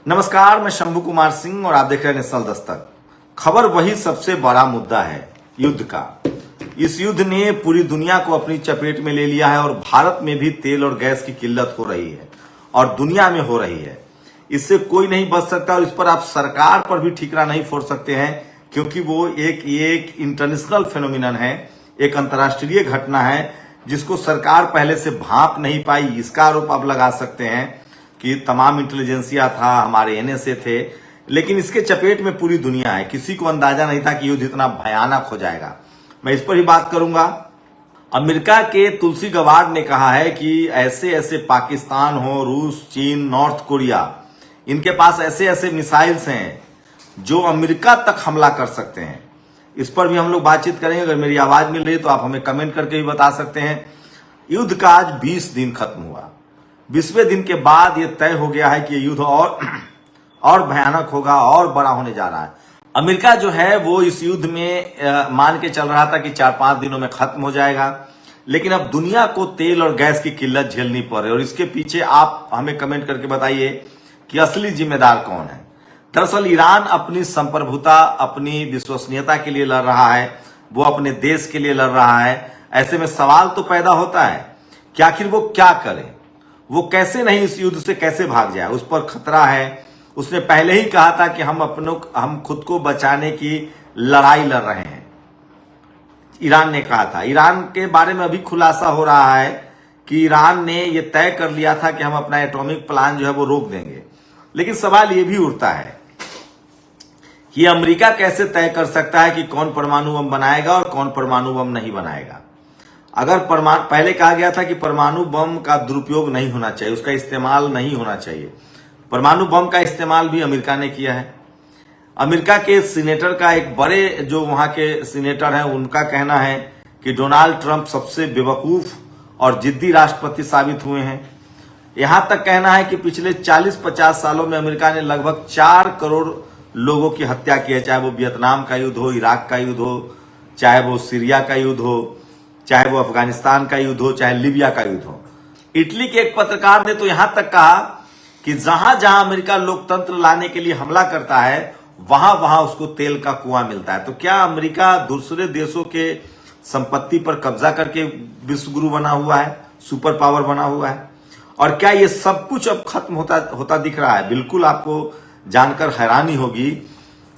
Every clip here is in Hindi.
नमस्कार, मैं शंभू कुमार सिंह और आप देख रहे हैं नेशनल दस्तक। खबर वही सबसे बड़ा मुद्दा है, युद्ध का। इस युद्ध ने पूरी दुनिया को अपनी चपेट में ले लिया है और भारत में भी तेल और गैस की किल्लत हो रही है और दुनिया में हो रही है। इससे कोई नहीं बच सकता और इस पर आप सरकार पर भी ठीकरा नहीं फोड़ सकते हैं, क्योंकि वो एक इंटरनेशनल फेनोमिनन है, एक अंतर्राष्ट्रीय घटना है जिसको सरकार पहले से भांप नहीं पाई। इसका आरोप आप लगा सकते हैं कि तमाम इंटेलिजेंसिया था, हमारे एनएसए थे, लेकिन इसके चपेट में पूरी दुनिया है। किसी को अंदाजा नहीं था कि युद्ध इतना भयानक हो जाएगा। मैं इस पर ही बात करूंगा। अमेरिका के तुलसी गबार्ड ने कहा है कि ऐसे ऐसे पाकिस्तान हो, रूस, चीन, नॉर्थ कोरिया, इनके पास ऐसे ऐसे मिसाइल्स हैं जो अमेरिका तक हमला कर सकते हैं। इस पर भी हम लोग बातचीत करेंगे। अगर मेरी आवाज मिल रही है तो आप हमें कमेंट करके भी बता सकते हैं। युद्ध का आज 20 दिन खत्म हुआ। 20वें दिन के बाद यह तय हो गया है कि युद्ध और भयानक होगा और बड़ा होने जा रहा है। अमेरिका जो है वो इस युद्ध में मान के चल रहा था कि 4-5 दिनों में खत्म हो जाएगा, लेकिन अब दुनिया को तेल और गैस की किल्लत झेलनी पड़ रही है और इसके पीछे आप हमें कमेंट करके बताइए कि असली जिम्मेदार कौन है। दरअसल ईरान अपनी संप्रभुता, अपनी विश्वसनीयता के लिए लड़ रहा है, वो अपने देश के लिए लड़ रहा है। ऐसे में सवाल तो पैदा होता है कि आखिर वो क्या करे, वो कैसे नहीं इस युद्ध से कैसे भाग जाए। उस पर खतरा है। उसने पहले ही कहा था कि हम खुद को बचाने की लड़ाई लड़ रहे हैं, ईरान ने कहा था। ईरान के बारे में अभी खुलासा हो रहा है कि ईरान ने यह तय कर लिया था कि हम अपना एटॉमिक प्लान जो है वो रोक देंगे। लेकिन सवाल यह भी उठता है कि अमेरिका कैसे तय कर सकता है कि कौन परमाणु बम बनाएगा और कौन परमाणु बम नहीं बनाएगा। अगर पहले कहा गया था कि परमाणु बम का दुरुपयोग नहीं होना चाहिए, उसका इस्तेमाल नहीं होना चाहिए। परमाणु बम का इस्तेमाल भी अमेरिका ने किया है। अमेरिका के सीनेटर का एक बड़े जो वहां के सीनेटर हैं, उनका कहना है कि डोनाल्ड ट्रंप सबसे बेवकूफ और जिद्दी राष्ट्रपति साबित हुए हैं। यहां तक कहना है कि पिछले 40-50 सालों में अमेरिका ने लगभग 4 करोड़ लोगों की हत्या की है, चाहे वो वियतनाम का युद्ध हो, इराक का युद्ध हो, चाहे वो सीरिया का युद्ध हो, चाहे वो अफगानिस्तान का युद्ध हो, चाहे लीबिया का युद्ध हो। इटली के एक पत्रकार ने तो यहां तक कहा कि जहां जहां अमेरिका लोकतंत्र लाने के लिए हमला करता है वहां वहां उसको तेल का कुआं मिलता है। तो क्या अमेरिका दूसरे देशों के संपत्ति पर कब्जा करके विश्व गुरु बना हुआ है, सुपर पावर बना हुआ है? और क्या ये सब कुछ अब खत्म होता दिख रहा है? बिल्कुल आपको जानकर हैरानी होगी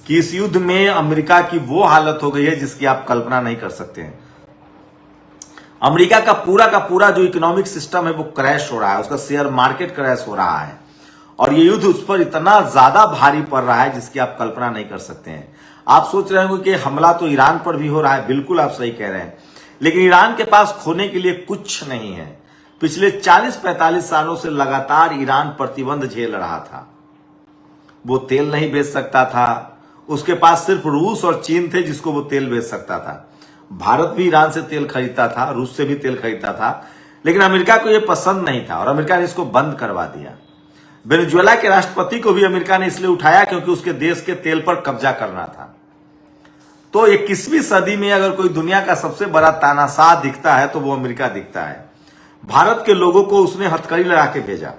कि इस युद्ध में अमेरिका की वो हालत हो गई है जिसकी आप कल्पना नहीं कर सकते हैं। अमेरिका का पूरा जो इकोनॉमिक सिस्टम है वो क्रैश हो रहा है, उसका शेयर मार्केट क्रैश हो रहा है और ये युद्ध उस पर इतना ज्यादा भारी पड़ रहा है जिसकी आप कल्पना नहीं कर सकते हैं। आप सोच रहे होंगे कि हमला तो ईरान पर भी हो रहा है। बिल्कुल आप सही कह रहे हैं, लेकिन ईरान के पास खोने के लिए कुछ नहीं है। पिछले 40-45 सालों से लगातार ईरान प्रतिबंध झेल रहा था। वो तेल नहीं बेच सकता था, उसके पास सिर्फ रूस और चीन थे जिसको वो तेल बेच सकता था। भारत भी ईरान से तेल खरीदता था, रूस से भी तेल खरीदता था, लेकिन अमेरिका को यह पसंद नहीं था और अमेरिका ने इसको बंद करवा दिया। वेनेजुएला के राष्ट्रपति को भी अमेरिका ने इसलिए उठाया क्योंकि उसके देश के तेल पर कब्जा करना था। तो 21वीं सदी में अगर कोई दुनिया का सबसे बड़ा तानाशाह दिखता है तो वो अमेरिका दिखता है। भारत के लोगों को उसने हथकड़ी लगा के भेजा।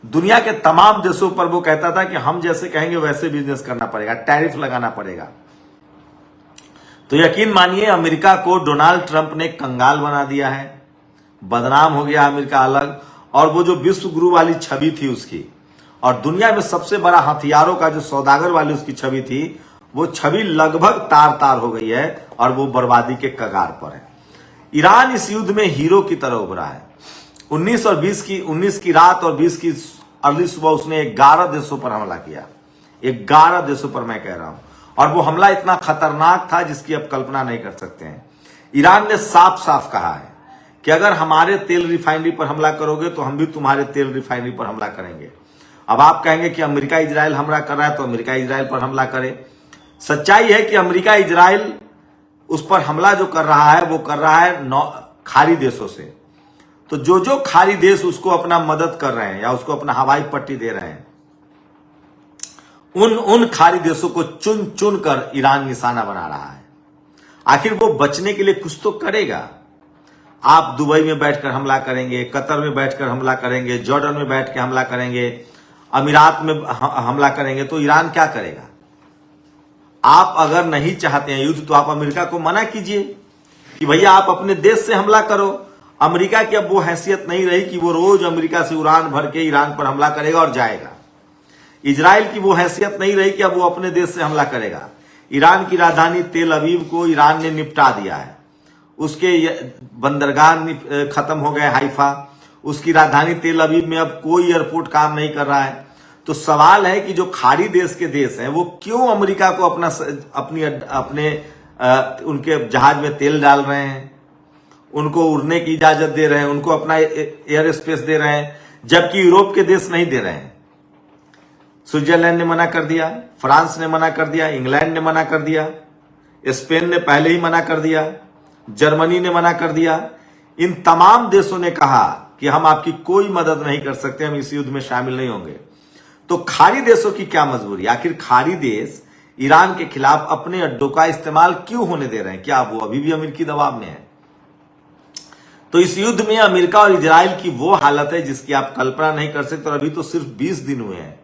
दुनिया के तमाम देशों पर वो कहता था कि हम जैसे कहेंगे वैसे बिजनेस करना पड़ेगा, टैरिफ लगाना पड़ेगा। तो यकीन मानिए अमेरिका को डोनाल्ड ट्रंप ने कंगाल बना दिया है, बदनाम हो गया अमेरिका अलग। और वो जो विश्व गुरु वाली छवि थी उसकी, और दुनिया में सबसे बड़ा हथियारों का जो सौदागर वाली उसकी छवि थी, वो छवि लगभग तार तार हो गई है और वो बर्बादी के कगार पर है। ईरान इस युद्ध में हीरो की तरह उभरा है। 19 की रात और 20 की अर्ली सुबह उसने 11 देशों पर हमला किया। 11 देशों पर मैं कह रहा हूं, और वो हमला इतना खतरनाक था जिसकी आप कल्पना नहीं कर सकते हैं। ईरान ने साफ साफ कहा है कि अगर हमारे तेल रिफाइनरी पर हमला करोगे तो हम भी तुम्हारे तेल रिफाइनरी पर हमला करेंगे। अब आप कहेंगे कि अमेरिका इजराइल हमला कर रहा है तो अमेरिका इजराइल पर हमला करे। सच्चाई है कि अमेरिका इजराइल उस पर हमला जो कर रहा है वो कर रहा है खाड़ी देशों से। तो जो खाड़ी देश उसको अपना मदद कर रहे हैं या उसको अपना हवाई पट्टी दे रहे हैं, उन खाड़ी देशों को चुन चुन कर ईरान निशाना बना रहा है। आखिर वो बचने के लिए कुछ तो करेगा। आप दुबई में बैठकर हमला करेंगे, कतर में बैठकर हमला करेंगे, जॉर्डन में बैठ के हमला करेंगे, अमीरात में हमला करेंगे तो ईरान क्या करेगा? आप अगर नहीं चाहते हैं युद्ध तो आप अमेरिका को मना कीजिए कि भैया आप अपने देश से हमला करो। अमेरिका की अब वो हैसियत नहीं रही कि वो रोज अमेरिका से उड़ान भर के ईरान पर हमला करेगा और जाएगा। इजराइल की वो हैसियत नहीं रही कि अब वो अपने देश से हमला करेगा। ईरान की राजधानी तेल अवीव को ईरान ने निपटा दिया है, उसके बंदरगाह खत्म हो गए, हाइफा, उसकी राजधानी तेल अवीव में अब कोई एयरपोर्ट काम नहीं कर रहा है। तो सवाल है कि जो खाड़ी देश के देश हैं वो क्यों अमेरिका को अपने उनके जहाज में तेल डाल रहे हैं, उनको उड़ने की इजाजत दे रहे हैं, उनको अपना एयर स्पेस दे रहे हैं, जबकि यूरोप के देश नहीं दे रहे हैं। स्विट्जरलैंड ने मना कर दिया, फ्रांस ने मना कर दिया, इंग्लैंड ने मना कर दिया, स्पेन ने पहले ही मना कर दिया, जर्मनी ने मना कर दिया। इन तमाम देशों ने कहा कि हम आपकी कोई मदद नहीं कर सकते, हम इस युद्ध में शामिल नहीं होंगे। तो खाड़ी देशों की क्या मजबूरी? आखिर खाड़ी देश ईरान के खिलाफ अपने अड्डों का इस्तेमाल क्यों होने दे रहे हैं? क्या वो अभी भी अमेरिकी दबाव में है? तो इस युद्ध में अमेरिका और इजराइल की वो हालत है जिसकी आप कल्पना नहीं कर सकते। और अभी तो सिर्फ 20 दिन हुए हैं।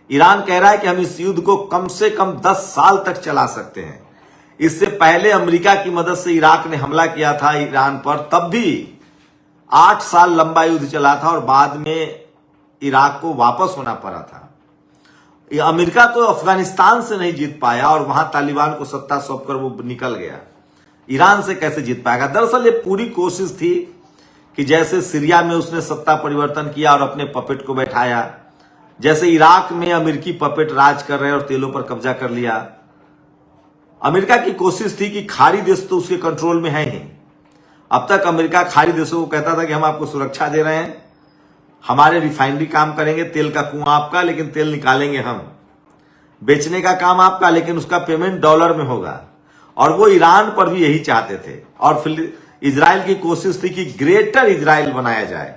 ईरान कह रहा है कि हम इस युद्ध को कम से कम 10 साल तक चला सकते हैं। इससे पहले अमेरिका की मदद से इराक ने हमला किया था ईरान पर, तब भी 8 साल लंबा युद्ध चला था और बाद में इराक को वापस होना पड़ा था। अमेरिका तो अफगानिस्तान से नहीं जीत पाया और वहां तालिबान को सत्ता सौंपकर वो निकल गया। ईरान से कैसे जीत पाएगा? दरअसल ये पूरी कोशिश थी कि जैसे सीरिया में उसने सत्ता परिवर्तन किया और अपने पपेट को बैठाया, जैसे इराक में अमेरिकी पपेट राज कर रहे और तेलों पर कब्जा कर लिया। अमेरिका की कोशिश थी कि खाड़ी देश तो उसके कंट्रोल में है ही। अब तक अमेरिका खाड़ी देशों को कहता था कि हम आपको सुरक्षा दे रहे हैं, हमारे रिफाइनरी काम करेंगे, तेल का कुआं आपका लेकिन तेल निकालेंगे हम, बेचने का काम आपका लेकिन उसका पेमेंट डॉलर में होगा। और वो ईरान पर भी यही चाहते थे। और इजराइल की कोशिश थी कि ग्रेटर इजराइल बनाया जाए,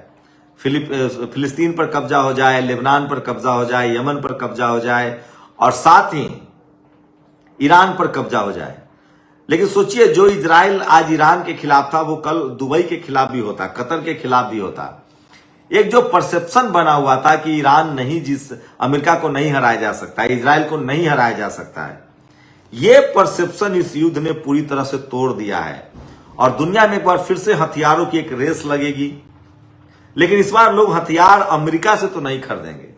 फिलिस्तीन पर कब्जा हो जाए, लेबनान पर कब्जा हो जाए, यमन पर कब्जा हो जाए और साथ ही ईरान पर कब्जा हो जाए। लेकिन सोचिए, जो इजराइल आज ईरान के खिलाफ था वो कल दुबई के खिलाफ भी होता, कतर के खिलाफ भी होता। एक जो परसेप्शन बना हुआ था कि ईरान नहीं, अमेरिका को नहीं हराया जा सकता है, इजराइल को नहीं हराया जा सकता है, ये परसेप्शन इस युद्ध ने पूरी तरह से तोड़ दिया है। और दुनिया में एक बार फिर से हथियारों की एक रेस लगेगी। लेकिन इस बार लोग हथियार अमेरिका से तो नहीं खरीदेंगे।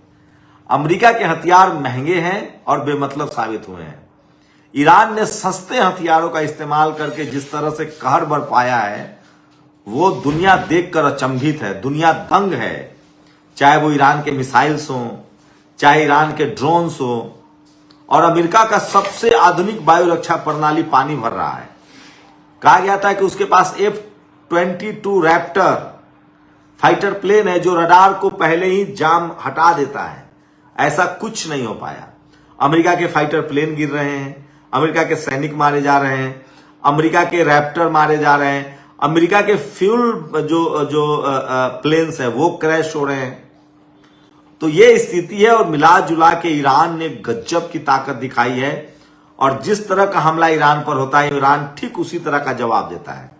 अमेरिका के हथियार महंगे हैं और बेमतलब साबित हुए हैं। ईरान ने सस्ते हथियारों का इस्तेमाल करके जिस तरह से कहर बरपाया है वो दुनिया देखकर अचंभित है, दुनिया दंग है। चाहे वो ईरान के मिसाइल्स हों, चाहे ईरान के ड्रोन्स हों, और अमेरिका का सबसे आधुनिक वायु रक्षा प्रणाली पानी भर रहा है। कहा गया था कि उसके पास F-22 रैप्टर फाइटर प्लेन है जो रडार को पहले ही जाम हटा देता है। ऐसा कुछ नहीं हो पाया। अमेरिका के फाइटर प्लेन गिर रहे हैं, अमेरिका के सैनिक मारे जा रहे हैं, अमेरिका के रैप्टर मारे जा रहे हैं, अमेरिका के फ्यूल जो प्लेन्स है वो क्रैश हो रहे हैं। तो ये स्थिति है। और मिला जुला के ईरान ने गजब की ताकत दिखाई है। और जिस तरह का हमला ईरान पर होता है, ईरान ठीक उसी तरह का जवाब देता है।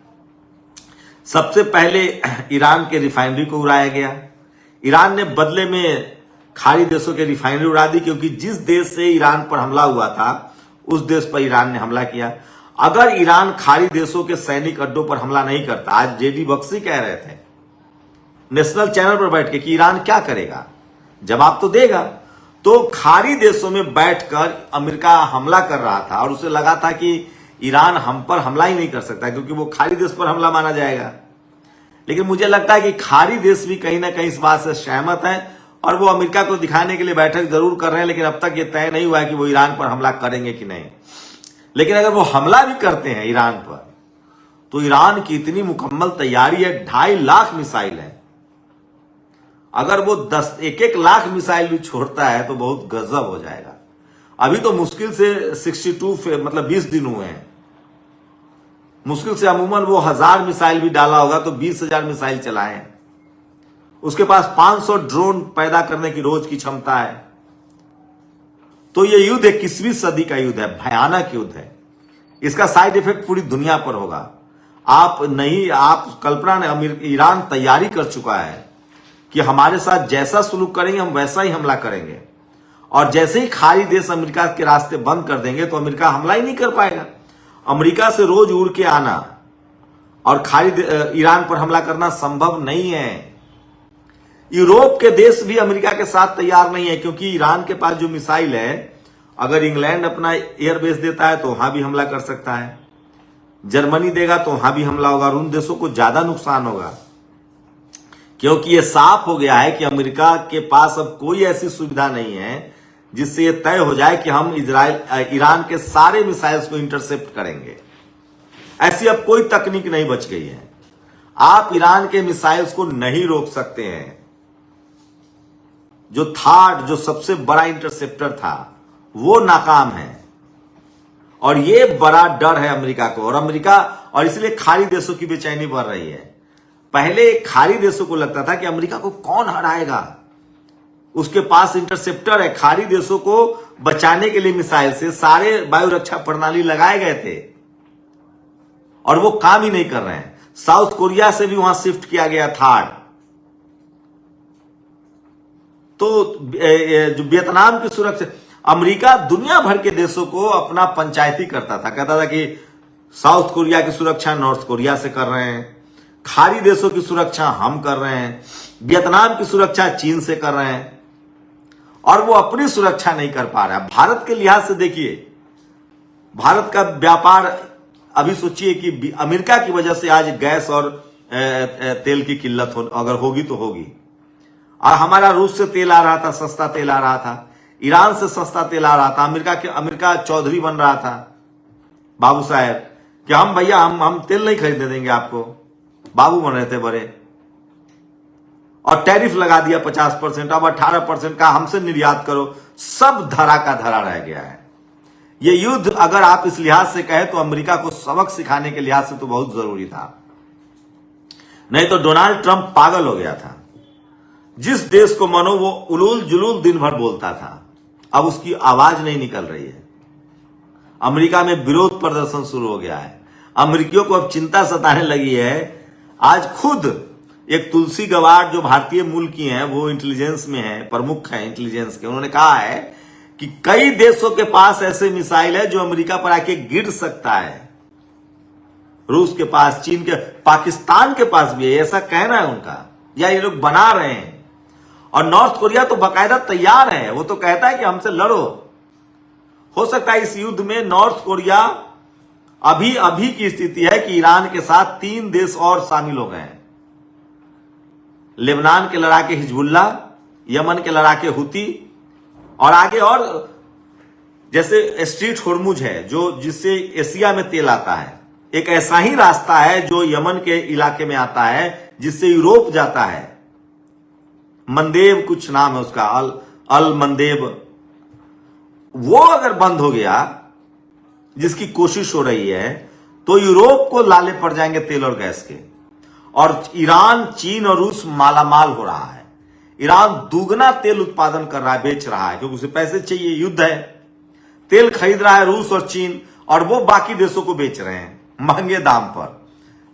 सबसे पहले ईरान के रिफाइनरी को उड़ाया गया। ईरान ने बदले में खाड़ी देशों के रिफाइनरी उड़ा दी, क्योंकि जिस देश से ईरान पर हमला हुआ था उस देश पर ईरान ने हमला किया। अगर ईरान खाड़ी देशों के सैनिक अड्डों पर हमला नहीं करता, आज जेडी बख्शी कह रहे थे नेशनल चैनल पर बैठ के कि ईरान क्या करेगा, जवाब तो देगा। तो खाड़ी देशों में बैठकर अमेरिका हमला कर रहा था और उसे लगा था कि ईरान हम पर हमला ही नहीं कर सकता क्योंकि वो खाड़ी देश पर हमला माना जाएगा। लेकिन मुझे लगता है कि खाड़ी देश भी कहीं ना कहीं इस बात से सहमत है और वो अमेरिका को दिखाने के लिए बैठक जरूर कर रहे हैं, लेकिन अब तक ये तय नहीं हुआ है कि वो ईरान पर हमला करेंगे कि नहीं। लेकिन अगर वो हमला भी करते हैं ईरान पर, तो ईरान की इतनी मुकम्मल तैयारी है, 2.5 लाख मिसाइल है। अगर वो 1-1 लाख मिसाइल भी छोड़ता है तो बहुत गजब हो जाएगा। अभी तो मुश्किल से 20 दिन हुए हैं। मुश्किल से अमूमन वो 1000 मिसाइल भी डाला होगा तो 20,000 मिसाइल चलाए हैं। उसके पास 500 ड्रोन पैदा करने की रोज की क्षमता है। तो ये युद्ध 21वीं सदी का युद्ध है, भयानक युद्ध है। इसका साइड इफेक्ट पूरी दुनिया पर होगा। आप कल्पना नहीं, ईरान तैयारी कर चुका है कि हमारे साथ जैसा सुलूक करेंगे हम वैसा ही हमला करेंगे, और जैसे ही खाड़ी देश अमेरिका के रास्ते बंद कर देंगे तो अमेरिका हमला ही नहीं कर पाएगा। अमेरिका से रोज उड़ के आना और खाड़ी ईरान पर हमला करना संभव नहीं है। यूरोप के देश भी अमेरिका के साथ तैयार नहीं है, क्योंकि ईरान के पास जो मिसाइल है, अगर इंग्लैंड अपना एयरबेस देता है तो वहां भी हमला कर सकता है, जर्मनी देगा तो वहां भी हमला होगा, और उन देशों को ज्यादा नुकसान होगा, क्योंकि यह साफ हो गया है कि अमेरिका के पास अब कोई ऐसी सुविधा नहीं है जिससे यह तय हो जाए कि हम ईरान के सारे मिसाइल्स को इंटरसेप्ट करेंगे। ऐसी अब कोई तकनीक नहीं बच गई है। आप ईरान के मिसाइल्स को नहीं रोक सकते हैं। जो थार्ड, जो सबसे बड़ा इंटरसेप्टर था, वो नाकाम है, और ये बड़ा डर है अमेरिका को, और इसलिए खाड़ी देशों की बेचैनी बढ़ रही है। पहले खाड़ी देशों को लगता था कि अमेरिका को कौन हराएगा, उसके पास इंटरसेप्टर है। खाड़ी देशों को बचाने के लिए मिसाइल से सारे वायु रक्षा प्रणाली लगाए गए थे, और वो काम ही नहीं कर रहे हैं। साउथ कोरिया से भी वहां शिफ्ट किया गया थार्ड। तो जो वियतनाम की सुरक्षा, अमेरिका दुनिया भर के देशों को अपना पंचायती करता था, कहता था कि साउथ कोरिया की सुरक्षा नॉर्थ कोरिया से कर रहे हैं, खाड़ी देशों की सुरक्षा हम कर रहे हैं, वियतनाम की सुरक्षा चीन से कर रहे हैं, और वो अपनी सुरक्षा नहीं कर पा रहा। भारत के लिहाज से देखिए, भारत का व्यापार, अभी सोचिए कि अमेरिका की वजह से आज गैस और तेल की किल्लत अगर होगी तो होगी, और हमारा रूस से तेल आ रहा था, सस्ता तेल आ रहा था, ईरान से सस्ता तेल आ रहा था, अमेरिका चौधरी बन रहा था बाबू साहब कि हम भैया हम तेल नहीं खरीदने देंगे आपको, बाबू बन रहे थे बड़े, और टैरिफ लगा दिया 50%, अब 18% का हमसे निर्यात करो। सब धरा का धरा रह गया है। ये युद्ध अगर आप इस लिहाज से कहें तो अमेरिका को सबक सिखाने के लिहाज से तो बहुत जरूरी था, नहीं तो डोनाल्ड ट्रंप पागल हो गया था। जिस देश को मानो वो उलूल जुलूल दिन भर बोलता था, अब उसकी आवाज नहीं निकल रही है। अमेरिका में विरोध प्रदर्शन शुरू हो गया है। अमेरिकियों को अब चिंता सताने लगी है। आज खुद एक तुलसी गवाड़ जो भारतीय मूल की हैं, वो इंटेलिजेंस में है, प्रमुख है इंटेलिजेंस के, उन्होंने कहा है कि कई देशों के पास ऐसे मिसाइल है जो अमेरिका पर आके गिर सकता है। रूस के पास, चीन के, पाकिस्तान के पास भी है, ऐसा कहना है उनका, या ये लोग बना रहे हैं। और नॉर्थ कोरिया तो बाकायदा तैयार है, वो तो कहता है कि हमसे लड़ो। हो सकता है इस युद्ध में नॉर्थ कोरिया, अभी की स्थिति है कि ईरान के साथ 3 देश और शामिल हो गए हैं। लेबनान के लड़ाके हिजबुल्ला, यमन के लड़ाके हुती, और आगे और जैसे स्ट्रीट होर्मुज है जिससे एशिया में तेल आता है, एक ऐसा ही रास्ता है जो यमन के इलाके में आता है जिससे यूरोप जाता है। मंदेब कुछ नाम है उसका, अल मंदेब। वो अगर बंद हो गया, जिसकी कोशिश हो रही है, तो यूरोप को लाले पड़ जाएंगे तेल और गैस के। और ईरान, चीन और रूस मालामाल हो रहा है। ईरान दुगना तेल उत्पादन कर रहा है, बेच रहा है, क्योंकि उसे पैसे चाहिए, युद्ध है। तेल खरीद रहा है रूस और चीन, और वो बाकी देशों को बेच रहे हैं महंगे दाम पर।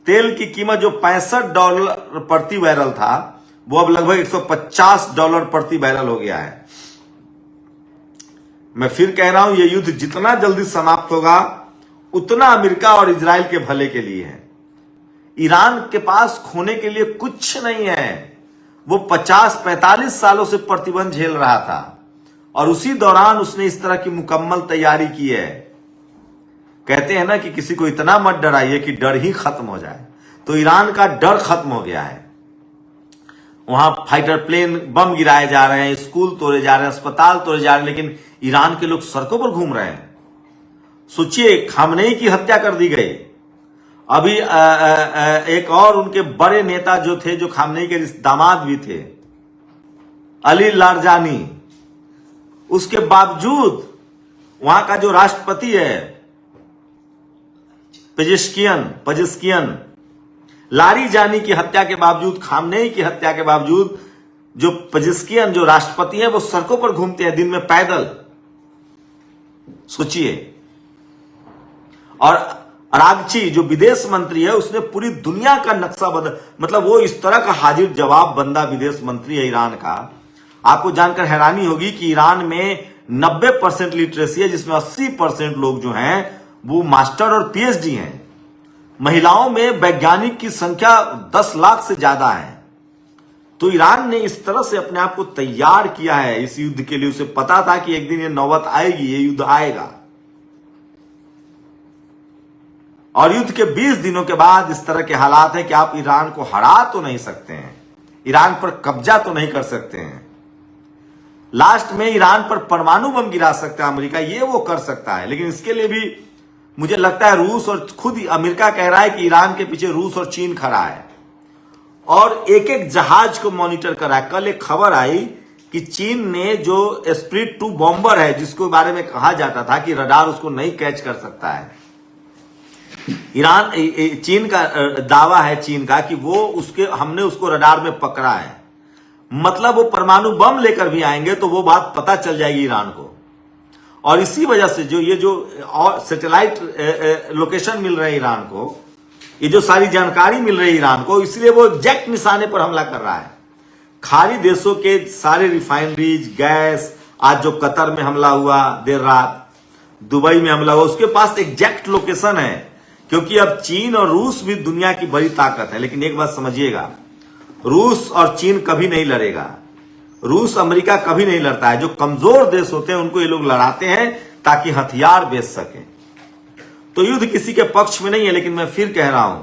तेल की कीमत जो $65 प्रति बैरल था, वो अब लगभग $150 प्रति बैरल हो गया है। मैं फिर कह रहा हूं, यह युद्ध जितना जल्दी समाप्त होगा उतना अमेरिका और इजराइल के भले के लिए है। ईरान के पास खोने के लिए कुछ नहीं है। वो 50-45 सालों से प्रतिबंध झेल रहा था, और उसी दौरान उसने इस तरह की मुकम्मल तैयारी की है। कहते हैं ना कि किसी को इतना मत डराइए कि डर ही खत्म हो जाए। तो ईरान का डर खत्म हो गया है। वहां फाइटर प्लेन, बम गिराए जा रहे हैं, स्कूल तोड़े जा रहे हैं, अस्पताल तोड़े जा रहे हैं, लेकिन ईरान के लोग सड़कों पर घूम रहे हैं। सोचिए, खामनेई की हत्या कर दी गई। अभी एक और उनके बड़े नेता जो थे, जो खामनेई के दामाद भी थे, अली लारजानी, उसके बावजूद वहां का जो राष्ट्रपति है पजेस्कियन, लारीजानी की हत्या के बावजूद, खामनेई की हत्या के बावजूद, जो पजेस्कियन जो राष्ट्रपति हैं, वो सड़कों पर घूमते हैं दिन में पैदल। सोचिए। और अरागची जो विदेश मंत्री है उसने पूरी दुनिया का नक्शा बदल, मतलब वो इस तरह का हाजिर जवाब बंदा विदेश मंत्री है ईरान का। आपको जानकर हैरानी होगी कि ईरान में 90% लिटरेसी है, जिसमें 80% लोग जो हैं वो मास्टर और पीएचडी हैं। महिलाओं में वैज्ञानिक की संख्या 10 लाख से ज्यादा है। तो ईरान ने इस तरह से अपने आप को तैयार किया है इस युद्ध के लिए। उसे पता था कि एक दिन ये नौबत आएगी, ये युद्ध आएगा। और युद्ध के 20 दिनों के बाद इस तरह के हालात हैं कि आप ईरान को हरा तो नहीं सकते हैं, ईरान पर कब्जा तो नहीं कर सकते हैं। लास्ट में ईरान पर परमाणु बम गिरा सकता है अमेरिका, ये वो कर सकता है। लेकिन इसके लिए भी मुझे लगता है रूस, और खुद अमेरिका कह रहा है कि ईरान के पीछे रूस और चीन खड़ा है और एक एक जहाज को मॉनिटर कर रहा है। कल एक खबर आई कि चीन ने जो स्पिरिट 2 बॉम्बर है, जिसके बारे में कहा जाता था कि रडार उसको नहीं कैच कर सकता है, चीन का दावा है चीन का कि हमने उसको रडार में पकड़ा है। मतलब वो परमाणु बम लेकर भी आएंगे तो वो बात पता चल जाएगी ईरान को। और इसी वजह से जो और सैटेलाइट लोकेशन मिल रहे हैं ईरान को, ये जो सारी जानकारी मिल रही है ईरान को, इसलिए वो एग्जैक्ट निशाने पर हमला कर रहा है। खाड़ी देशों के सारे रिफाइनरीज, गैस, आज जो कतर में हमला हुआ देर रात, दुबई में हमला हुआ, उसके पास एग्जैक्ट लोकेशन है। क्योंकि अब चीन और रूस भी दुनिया की बड़ी ताकत है। लेकिन एक बात समझिएगा, रूस और चीन कभी नहीं लड़ेगा, रूस अमेरिका कभी नहीं लड़ता है। जो कमजोर देश होते हैं उनको ये लोग लड़ाते हैं ताकि हथियार बेच सकें। तो युद्ध किसी के पक्ष में नहीं है। लेकिन मैं फिर कह रहा हूं,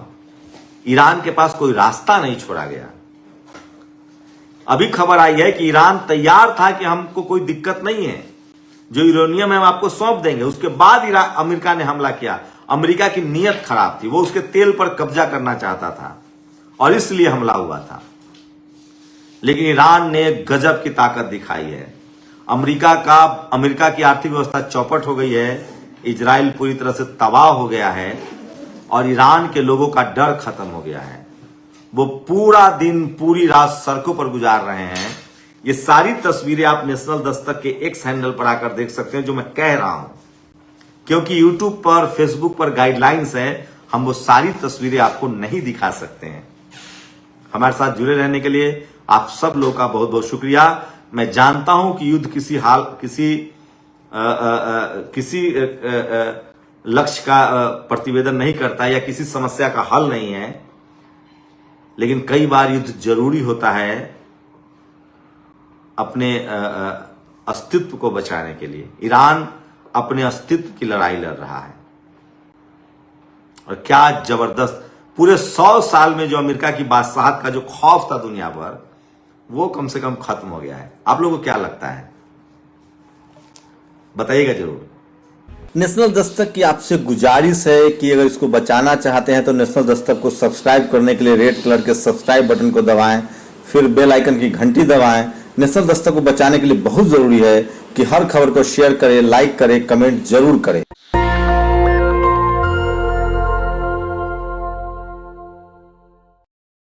ईरान के पास कोई रास्ता नहीं छोड़ा गया। अभी खबर आई है कि ईरान तैयार था कि हमको कोई दिक्कत नहीं है, जो यूरेनियम है हम आपको सौंप देंगे। उसके बाद अमेरिका ने हमला किया। अमेरिका की नीयत खराब थी, वो उसके तेल पर कब्जा करना चाहता था और इसलिए हमला हुआ था। लेकिन ईरान ने गजब की ताकत दिखाई है। अमेरिका की आर्थिक व्यवस्था चौपट हो गई है, इजराइल पूरी तरह से तबाह हो गया है और ईरान के लोगों का डर खत्म हो गया है। वो पूरा दिन पूरी रात सड़कों पर गुजार रहे हैं। ये सारी तस्वीरें आप नेशनल दस्तक के एक्स हैंडल पर आकर देख सकते हैं, जो मैं कह रहा हूं। क्योंकि यूट्यूब पर, फेसबुक पर गाइडलाइंस है, हम वो सारी तस्वीरें आपको नहीं दिखा सकते हैं। हमारे साथ जुड़े रहने के लिए आप सब लोगों का बहुत बहुत शुक्रिया। मैं जानता हूं कि युद्ध किसी लक्ष्य का प्रतिवेदन नहीं करता या किसी समस्या का हल नहीं है। लेकिन कई बार युद्ध जरूरी होता है अपने अस्तित्व को बचाने के लिए। ईरान अपने अस्तित्व की लड़ाई लड़ रहा है और क्या जबरदस्त, पूरे 100 साल में जो अमेरिका की बादशाहत का जो खौफ था दुनिया भर, वो कम से कम खत्म हो गया है। आप लोगों को क्या लगता है, बताइएगा जरूर। नेशनल दस्तक की आपसे गुजारिश है कि अगर इसको बचाना चाहते हैं तो नेशनल दस्तक को सब्सक्राइब करने के लिए रेड कलर के सब्सक्राइब बटन को दबाएं, फिर बेल आइकन की घंटी दबाएं। नेशनल दस्तक को बचाने के लिए बहुत जरूरी है कि हर खबर को शेयर करें, लाइक करें, कमेंट जरूर करें।